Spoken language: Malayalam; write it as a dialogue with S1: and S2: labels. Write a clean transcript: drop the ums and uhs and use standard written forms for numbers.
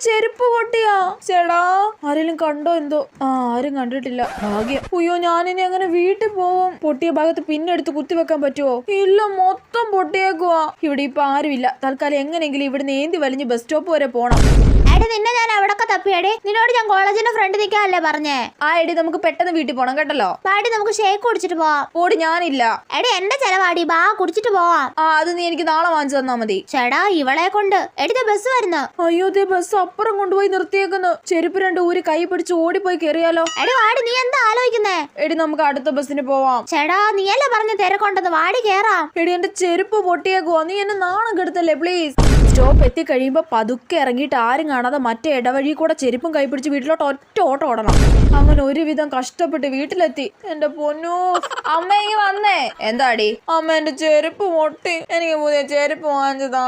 S1: ചെരുപ്പ് പൊട്ടിയാ. ചേടാ ആരെങ്കിലും കണ്ടോ എന്തോ? ആരും കണ്ടിട്ടില്ല. ഭാഗ്യം. അയ്യോ ഞാനിനി അങ്ങനെ വീട്ടിൽ പോവും. പൊട്ടിയ ഭാഗത്ത് പിന്നെടുത്ത് കുത്തിവെക്കാൻ പറ്റുമോ? ഇല്ല, മൊത്തം പൊട്ടിയേക്കുവാ. ഇവിടെ ഇപ്പൊ ആരുമില്ല. തൽക്കാലം എങ്ങനെയെങ്കിലും ഇവിടുന്ന് ഏന്തി വലിഞ്ഞ് ബസ് സ്റ്റോപ്പ് വരെ പോണം.
S2: നിന്നെ ഞാൻ എവിടൊക്കെ തപ്പിയടി? നിന്നോട് ഞാൻ കോളേജിന്റെ ഫ്രണ്ട് നിൽക്കാല്ലേ പറഞ്ഞേ?
S1: എടി നമുക്ക് പെട്ടെന്ന് വീട്ടിൽ പോണം കേട്ടല്ലോ.
S2: പാടി നമുക്ക് ഷേക്ക് കുടിച്ചിട്ട് പോവാം.
S1: ഓടി ഞാനില്ല.
S2: എടി എന്റെ ചെലവാടി, ബാ കുടിച്ചിട്ട് പോവാം.
S1: അത് നീ എനിക്ക് നാളെ വാങ്ങിച്ചു തന്നാ മതി.
S2: ചേടാ ഇവളെ കൊണ്ട് എടി ബസ് വരുന്നു.
S1: അയ്യോ ദേ ബസ് അപ്പുറം കൊണ്ടുപോയി നിർത്തിയേക്കുന്നു. ചെരുപ്പ് 2 ഊരി കൈ പിടിച്ച് ഓടിപ്പോയി കേറിയാലോ?
S2: എടി വാടി, നീ എന്താ ആലോചിക്കുന്നേ?
S1: എടി നമുക്ക് അടുത്ത ബസ്സിന് പോവാം.
S2: ചേടാ നീയല്ലേ പറഞ്ഞ തിരക്കൊണ്ടെന്ന്, വാടി കേറാം.
S1: എടി എന്റെ ചെരുപ്പ് പൊട്ടിയേക്കുവാ. നീ എന്നെ നാണം കെടുത്തല്ലേ പ്ലീസ്. സ്റ്റോപ്പ് എത്തി കഴിയുമ്പോ പതുക്കെ ഇറങ്ങിയിട്ട് ആരും കാണാതെ മറ്റേ ഇടവഴി കൂടെ ചെരുപ്പും കൈപിടിച്ച് വീട്ടിലോട്ട് ഒറ്റ ഓട്ടം ഓടണം. അങ്ങനെ ഒരുവിധം കഷ്ടപ്പെട്ട് വീട്ടിലെത്തി. എന്റെ പൊന്നോ, അമ്മയ്ക്ക് വന്നേ. എന്താടി? അമ്മ എന്റെ ചെരുപ്പ് പൊട്ടി, എനിക്ക് പുതിയ ചെരുപ്പ് വാങ്ങിച്ചതാ.